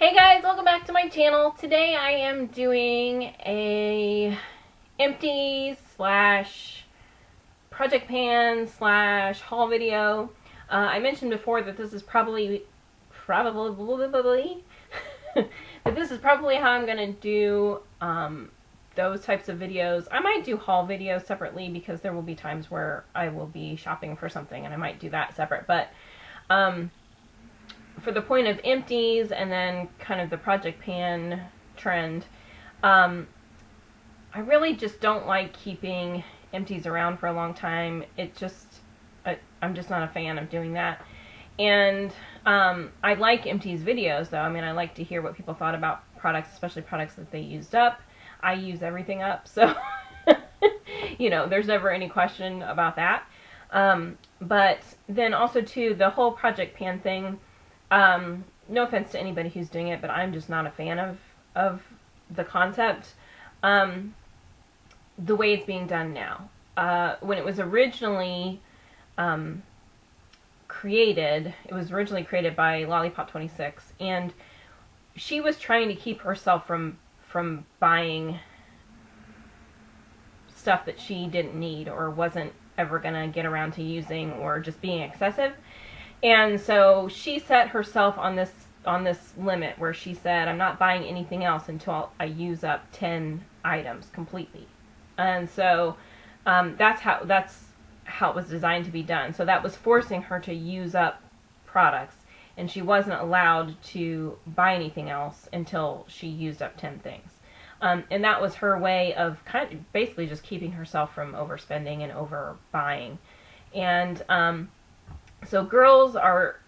Hey guys, welcome back to my channel. Today I am doing a empties slash project pan slash haul video. I mentioned before that this is probably that this is probably how I'm gonna do those types of videos. I might do haul videos separately because there will be times where I will be shopping for something and I might do that separate. But for the point of empties and then kind of the project pan trend, I really just don't like keeping empties around for a long time. I'm just not a fan of doing that. And I like empties videos though. I mean, I like to hear what people thought about products, especially products that they used up. I use everything up, so you know, there's never any question about that. But then also too, the whole project pan thing, no offense to anybody who's doing it, but I'm just not a fan of the concept, the way it's being done now. When it was originally created, it was originally created by Lollipop 26, and she was trying to keep herself from buying stuff that she didn't need or wasn't ever gonna get around to using, or just being excessive. And so she set herself on this limit where she said, I'm not buying anything else until I use up 10 items completely. And so that's how it was designed to be done. So that was forcing her to use up products, and she wasn't allowed to buy anything else until she used up 10 things. And that was her way of kind of basically just keeping herself from overspending and overbuying. And so girls are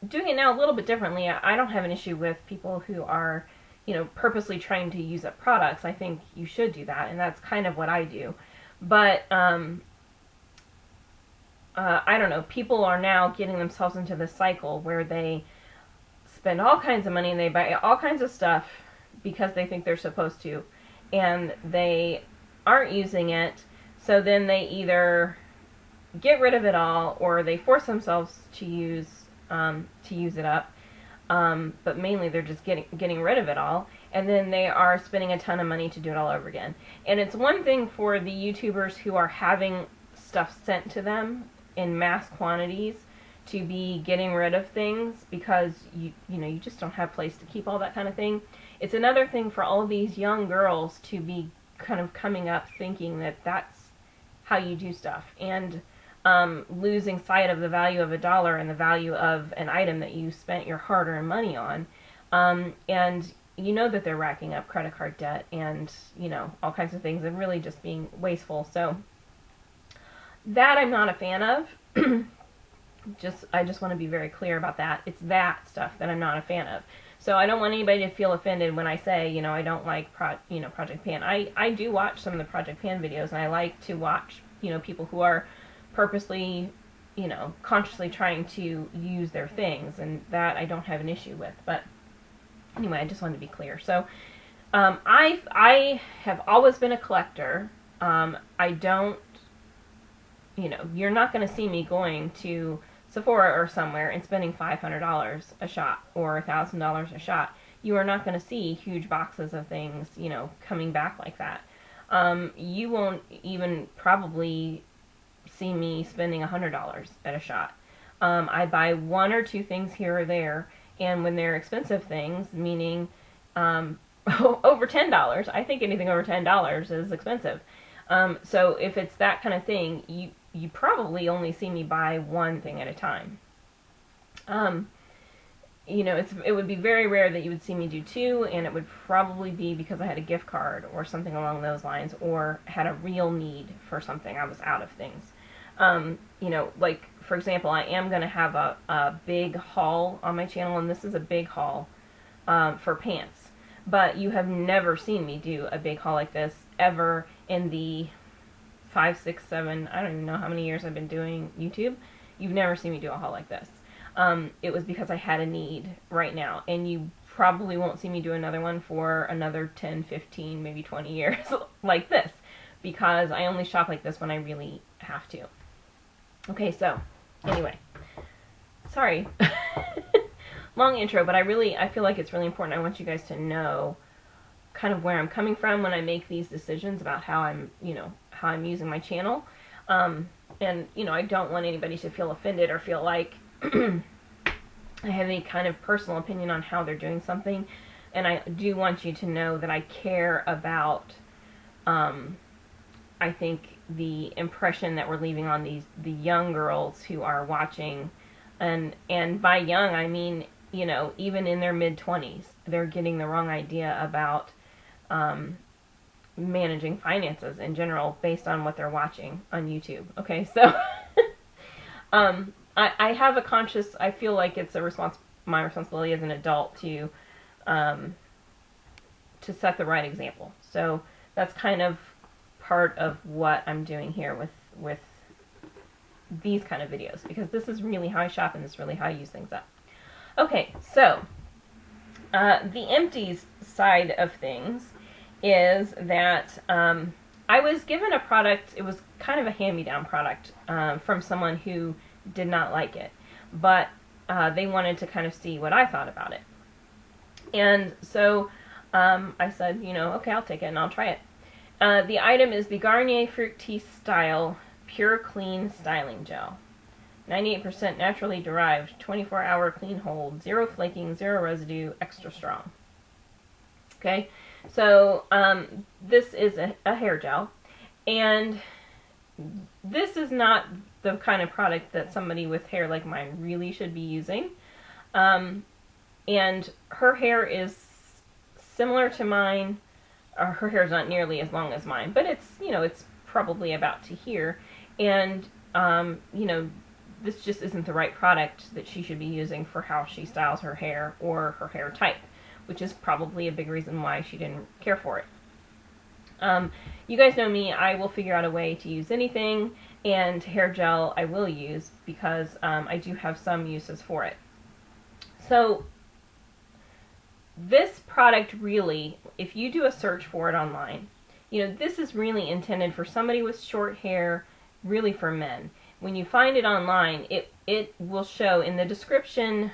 doing it now a little bit differently. I don't have an issue with people who are, you know, purposely trying to use up products. I think you should do that, and that's kind of what I do. But I don't know, people are now getting themselves into this cycle where they spend all kinds of money and they buy all kinds of stuff because they think they're supposed to, and they aren't using it, so then they either get rid of it all, or they force themselves to use it up, but mainly they're just getting rid of it all, and then they are spending a ton of money to do it all over again. And it's one thing for the YouTubers who are having stuff sent to them in mass quantities to be getting rid of things because you know, you just don't have place to keep all that kind of thing. It's another thing for all of these young girls to be kind of coming up thinking that that's how you do stuff, and losing sight of the value of $1 and the value of an item that you spent your hard-earned money on. And you know that they're racking up credit card debt and, you know, all kinds of things, and really just being wasteful. So that I'm not a fan of. I just want to be very clear about that. It's that stuff that I'm not a fan of. So I don't want anybody to feel offended when I say, you know, I don't like Project Pan. I do watch some of the Project Pan videos, and I like to watch, you know, people who are purposely, you know, consciously trying to use their things, and that I don't have an issue with. But anyway, I just wanted to be clear. So I have always been a collector. I don't, you know, you're not going to see me going to Sephora or somewhere and spending $500 a shot or $1,000 a shot. You are not going to see huge boxes of things, you know, coming back like that. You won't even probably see me spending $100 at a shot. I buy one or two things here or there, and when they're expensive things, meaning over $10, I think anything over $10 is expensive. So if it's that kind of thing, you probably only see me buy one thing at a time. You know, it would be very rare that you would see me do two, and it would probably be because I had a gift card or something along those lines, or had a real need for something. I was out of things. You know, like, for example, I am going to have a big haul on my channel, and this is a big haul for pants. But you have never seen me do a big haul like this ever in the 5, 6, 7, I don't even know how many years I've been doing YouTube. You've never seen me do a haul like this. It was because I had a need right now, and you probably won't see me do another one for another 10, 15, maybe 20 years like this, because I only shop like this when I really have to. Okay, so anyway, sorry. long intro, but I feel like it's really important. I want you guys to know kind of where I'm coming from when I make these decisions about how I'm, how I'm using my channel. And, I don't want anybody to feel offended or feel like I have any kind of personal opinion on how they're doing something. And I do want you to know that I care about, I think, the impression that we're leaving on the young girls who are watching. And by young, I mean, even in their mid-20s, they're getting the wrong idea about managing finances in general based on what they're watching on YouTube. Okay, so I have a conscious, I feel like it's my responsibility as an adult to set the right example. So that's kind of part of what I'm doing here with these kind of videos, because this is really how I shop and this is really how I use things up. Okay, so the Empties side of things is that I was given a product. It was kind of a hand-me-down product from someone who did not like it, but they wanted to kind of see what I thought about it. And so I said, okay, I'll take it and I'll try it. The item is the Garnier Fructis Style Pure Clean Styling Gel. 98% naturally derived, 24-hour clean hold, zero flaking, zero residue, extra strong. Okay, so this is a hair gel, and this is not the kind of product that somebody with hair like mine really should be using. And her hair is similar to mine. Her hair is not nearly as long as mine, but it's, it's probably about to here. And, this just isn't the right product that she should be using for how she styles her hair or her hair type, which is probably a big reason why she didn't care for it. You guys know me, I will figure out a way to use anything, and hair gel I will use because I do have some uses for it. So this product really, if you do a search for it online, this is really intended for somebody with short hair, really for men. When you find it online, it will show in the description,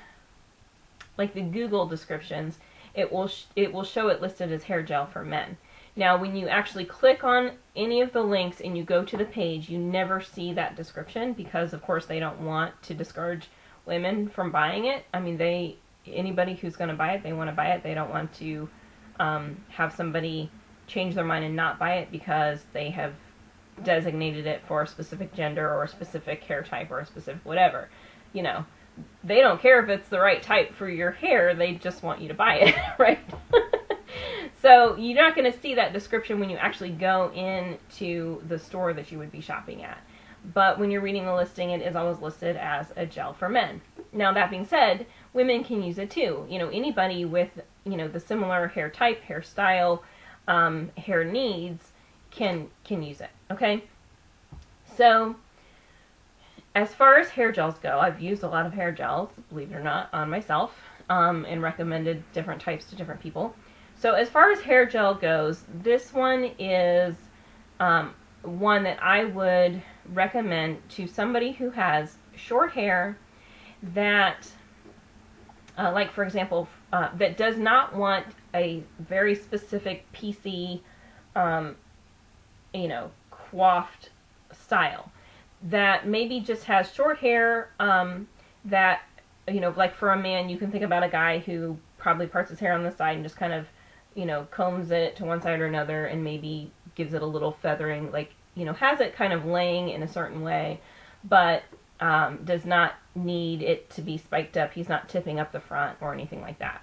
like the Google descriptions, it will show it listed as hair gel for men. Now, when you actually click on any of the links and you go to the page, you never see that description because, of course, they don't want to discourage women from buying it. I mean, anybody who's going to buy it, they want to buy it. They don't want to have somebody change their mind and not buy it because they have designated it for a specific gender or a specific hair type or a specific whatever. They don't care if it's the right type for your hair, they just want you to buy it, right? So you're not going to see that description when you actually go into the store that you would be shopping at. But when you're reading the listing, it is always listed as a gel for men. Now, that being said, women can use it too. Anybody with, the similar hair type, hairstyle, hair needs can use it, okay? So, as far as hair gels go, I've used a lot of hair gels, believe it or not, on myself, and recommended different types to different people. So as far as hair gel goes, this one is one that I would recommend to somebody who has short hair that, like for example, that does not want a very specific PC, coiffed style. That maybe just has short hair, that, like for a man, you can think about a guy who probably parts his hair on the side and just kind of, combs it to one side or another and maybe gives it a little feathering, like, has it kind of laying in a certain way, but does not need it to be spiked up. He's not tipping up the front or anything like that.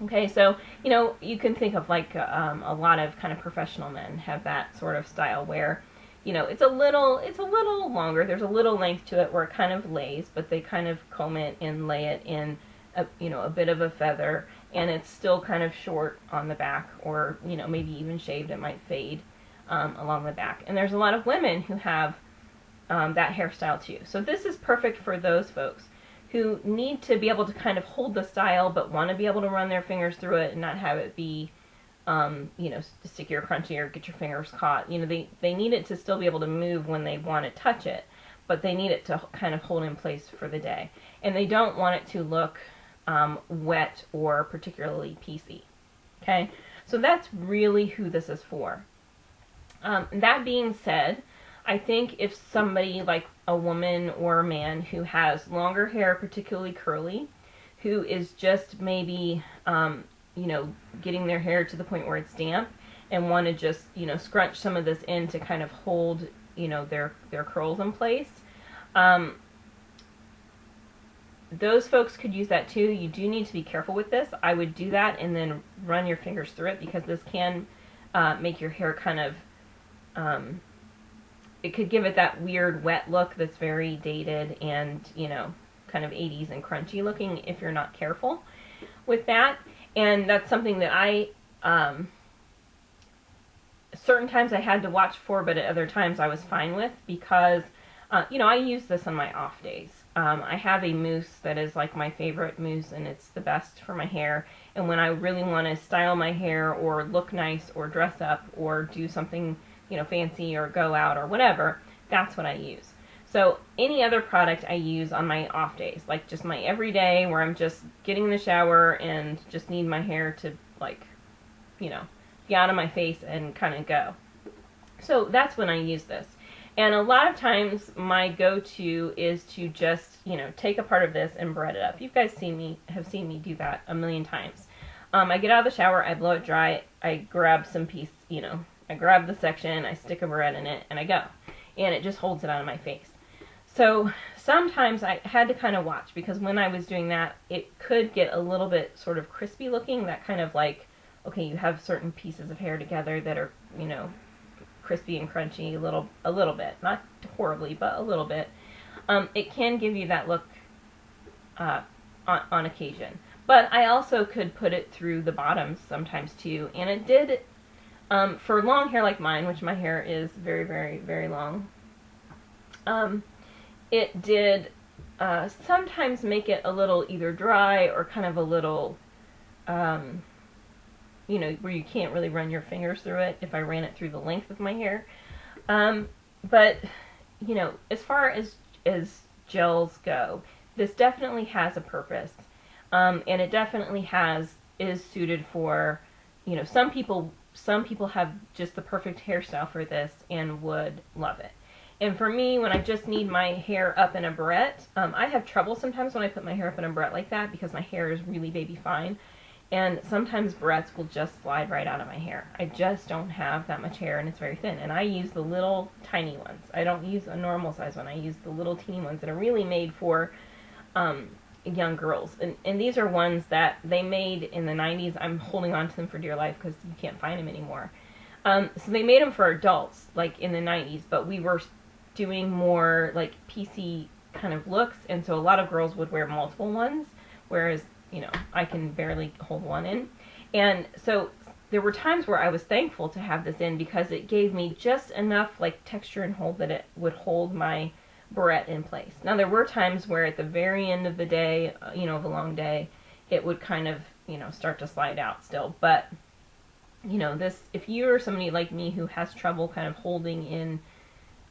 Okay, so, you can think of like a lot of kind of professional men have that sort of style where, it's a little longer. There's a little length to it where it kind of lays, but they kind of comb it and lay it in a bit of a feather, and it's still kind of short on the back, or, maybe even shaved. It might fade along the back. And there's a lot of women who have that hairstyle too. So this is perfect for those folks who need to be able to kind of hold the style, but want to be able to run their fingers through it and not have it be sticky or crunchy or get your fingers caught. They need it to still be able to move when they want to touch it, but they need it to kind of hold in place for the day. And they don't want it to look wet or particularly piecey. Okay, so that's really who this is for. That being said, I think if somebody like a woman or a man who has longer hair, particularly curly, who is just maybe, getting their hair to the point where it's damp and want to just, scrunch some of this in to kind of hold, their curls in place, those folks could use that too. You do need to be careful with this. I would do that and then run your fingers through it, because this can make your hair kind of, it could give it that weird wet look that's very dated and, kind of 80s and crunchy looking if you're not careful with that. And that's something that I, certain times I had to watch for, but at other times I was fine with, because, I use this on my off days. I have a mousse that is like my favorite mousse, and it's the best for my hair. And when I really want to style my hair or look nice or dress up or do something, fancy or go out or whatever, that's what I use. So any other product I use on my off days, like just my everyday where I'm just getting in the shower and just need my hair to be out of my face and kind of go. So that's when I use this. And a lot of times my go-to is to just, take a part of this and bread it up. You guys have seen me do that a million times. I get out of the shower, I blow it dry, I grab some piece, I grab the section, I stick a bread in it, and I go. And it just holds it out of my face. So sometimes I had to kind of watch, because when I was doing that, it could get a little bit sort of crispy looking, that kind of like, okay, you have certain pieces of hair together that are, crispy and crunchy a little bit, not horribly, but a little bit. It can give you that look on occasion. But I also could put it through the bottoms sometimes too, and it did, for long hair like mine, which my hair is very, very, very long, it did sometimes make it a little either dry or kind of a little, where you can't really run your fingers through it if I ran it through the length of my hair. But, as far as gels go, this definitely has a purpose. And it definitely is suited for, some people have just the perfect hairstyle for this and would love it. And for me, when I just need my hair up in a barrette, I have trouble sometimes when I put my hair up in a barrette like that, because my hair is really baby fine. And sometimes barrettes will just slide right out of my hair. I just don't have that much hair, and it's very thin. And I use the little tiny ones. I don't use a normal size one. I use the little teeny ones that are really made for young girls. And these are ones that they made in the 90s. I'm holding on to them for dear life because you can't find them anymore. So they made them for adults, like in the 90s, but we were doing more like PC kind of looks, and so a lot of girls would wear multiple ones, whereas I can barely hold one in. And so there were times where I was thankful to have this in, because it gave me just enough like texture and hold that it would hold my barrette in place. Now there were times where at the very end of the day, of a long day, it would kind of, start to slide out still. But, this, if you're somebody like me who has trouble kind of holding in,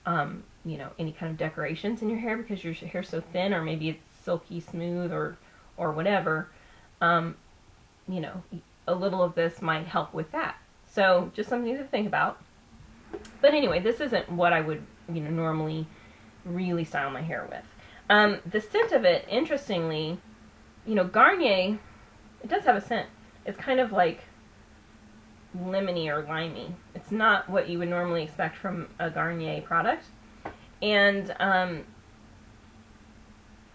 any kind of decorations in your hair because your hair's so thin, or maybe it's silky smooth or whatever, a little of this might help with that. So just something to think about. But anyway, this isn't what I would, normally really style my hair with. The scent of it, interestingly, Garnier, it does have a scent. It's kind of like lemony or limey. It's not what you would normally expect from a Garnier product. And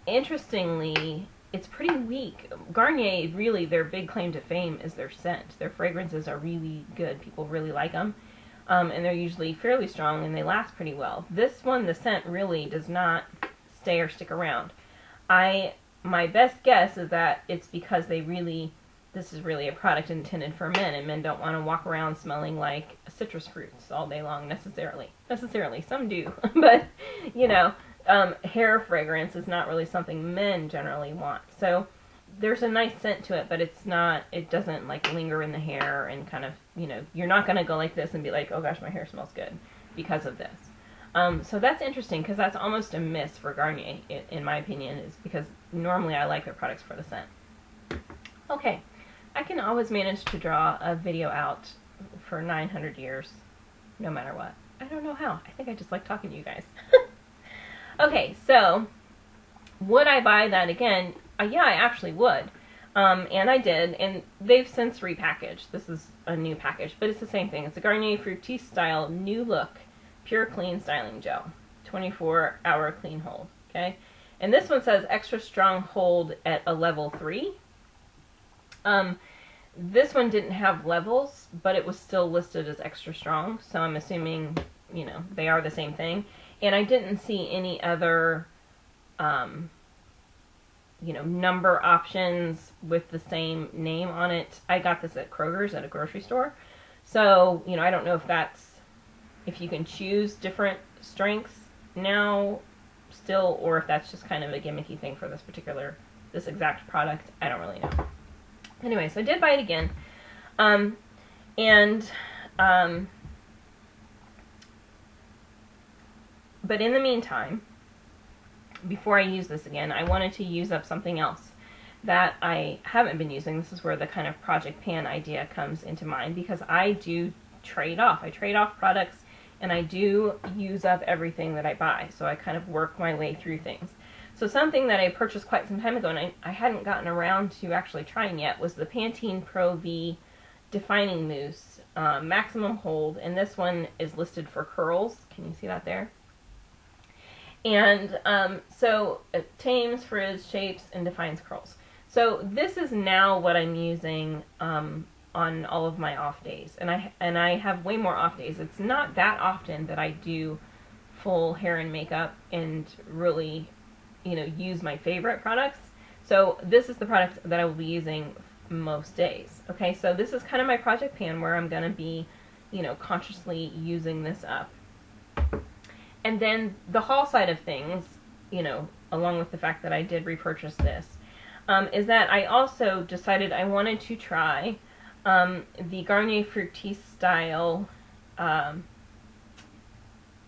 interestingly, it's pretty weak. Garnier, really, their big claim to fame is their scent. Their fragrances are really good. People really like them. And they're usually fairly strong, and they last pretty well. This one, the scent really does not stay or stick around. My best guess is that it's because this is really a product intended for men, and men don't want to walk around smelling like citrus fruits all day long necessarily. Some do. But, hair fragrance is not really something men generally want. So there's a nice scent to it, but it doesn't like linger in the hair and kind of, you're not going to go like this and be like, oh gosh, my hair smells good because of this. So that's interesting, because that's almost a miss for Garnier, in my opinion, is because normally I like their products for the scent. Okay, I can always manage to draw a video out for 900 years, no matter what. I don't know how. I think I just like talking to you guys. Okay, so would I buy that again? Yeah, I actually would. And I did, and they've since repackaged. This is a new package, but it's the same thing. It's a Garnier Fructis style new look pure clean styling gel, 24-hour clean hold. Okay, and this one says extra strong hold at a level 3. This one didn't have levels, but it was still listed as extra strong, so I'm assuming, you know, they are the same thing. And I didn't see any other, you know, number options with the same name on it. I got this at Kroger's at a grocery store. So, you know, I don't know if that's, if you can choose different strengths now still, or if that's just kind of a gimmicky thing for this exact product. I don't really know. Anyway, so I did buy it again. But in the meantime, before I use this again, I wanted to use up something else that I haven't been using. This is where the kind of project pan idea comes into mind, because I do trade off. I trade off products, and I do use up everything that I buy. So I kind of work my way through things. So something that I purchased quite some time ago, and I hadn't gotten around to actually trying yet, was the Pantene Pro V Defining Mousse Maximum Hold. And this one is listed for curls. Can you see that there? And so it tames, frizz, shapes, and defines curls. So this is now what I'm using on all of my off days. And I have way more off days. It's not that often that I do full hair and makeup and really, you know, use my favorite products. So this is the product that I will be using most days. Okay, so this is kind of my project pan where I'm going to be, you know, consciously using this up. And then the haul side of things, you know, along with the fact that I did repurchase this, is that I also decided I wanted to try the Garnier Fructis style,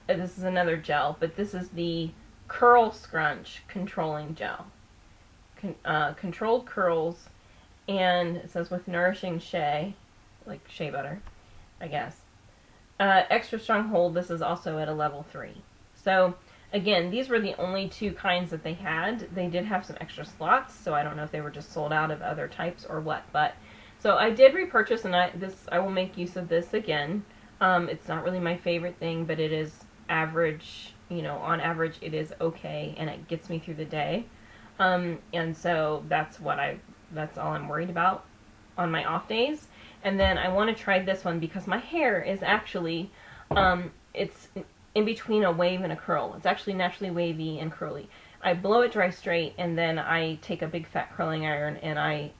this is another gel, but this is the Curl Scrunch Controlling Gel. Controlled curls, and it says with nourishing shea, like shea butter, I guess. Extra strong hold, this is also at a level 3. So, again, these were the only 2 kinds that they had. They did have some extra slots, so I don't know if they were just sold out of other types or what. But so I did repurchase, and I will make use of this again. It's not really my favorite thing, but it is average, you know, on average it is okay, and it gets me through the day. And so that's all I'm worried about on my off days. And then I want to try this one because my hair is actually, it's in between a wave and a curl. It's actually naturally wavy and curly. I blow it dry straight, and then I take a big fat curling iron and I,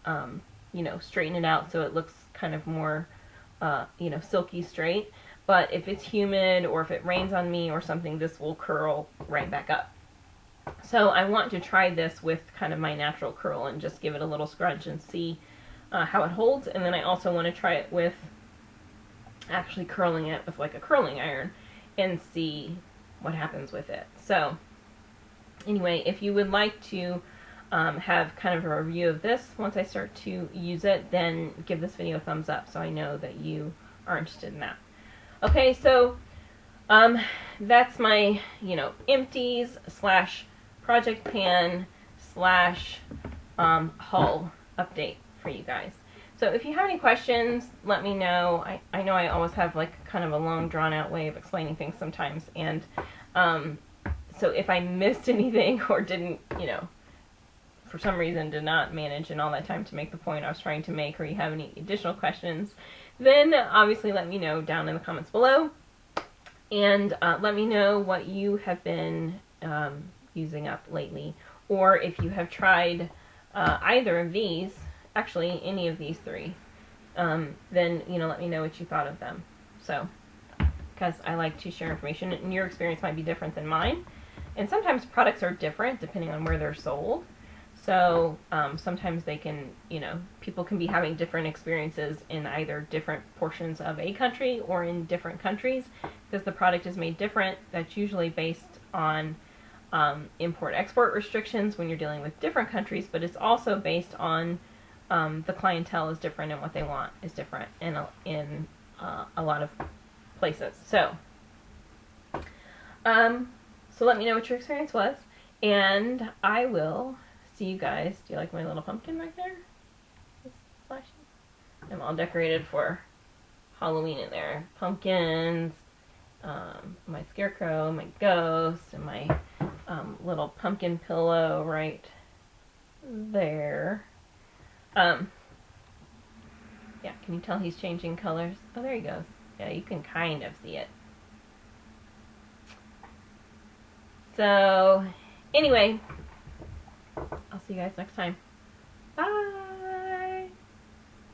you know, straighten it out so it looks kind of more, you know, silky straight. But if it's humid or if it rains on me or something, this will curl right back up. So I want to try this with kind of my natural curl and just give it a little scrunch and see how it holds. And then I also want to try it with actually curling it with like a curling iron and see what happens with it. So anyway, if you would like to have kind of a review of this once I start to use it, then give this video a thumbs up so I know that you are interested in that. Okay, so that's my, you know, empties / project pan / haul update for you guys. So if you have any questions, let me know. I know I always have like kind of a long drawn out way of explaining things sometimes, and so if I missed anything or didn't, you know, for some reason did not manage in all that time to make the point I was trying to make, or you have any additional questions, then obviously let me know down in the comments below, and let me know what you have been using up lately, or if you have tried either of these, actually any of these 3, then, you know, let me know what you thought of them. So, because I like to share information, and your experience might be different than mine, and sometimes products are different depending on where they're sold. So sometimes they can, you know, people can be having different experiences in either different portions of a country or in different countries, because the product is made different. That's usually based on import-export restrictions when you're dealing with different countries, but it's also based on the clientele is different and what they want is different in a lot of places. So let me know what your experience was, and I will see you guys. Do you like my little pumpkin right there? It's flashing. I'm all decorated for Halloween in there. Pumpkins, my scarecrow, my ghost, and my little pumpkin pillow right there. Yeah, can you tell he's changing colors? Oh, there he goes. Yeah, you can kind of see it. So, anyway, I'll see you guys next time. Bye!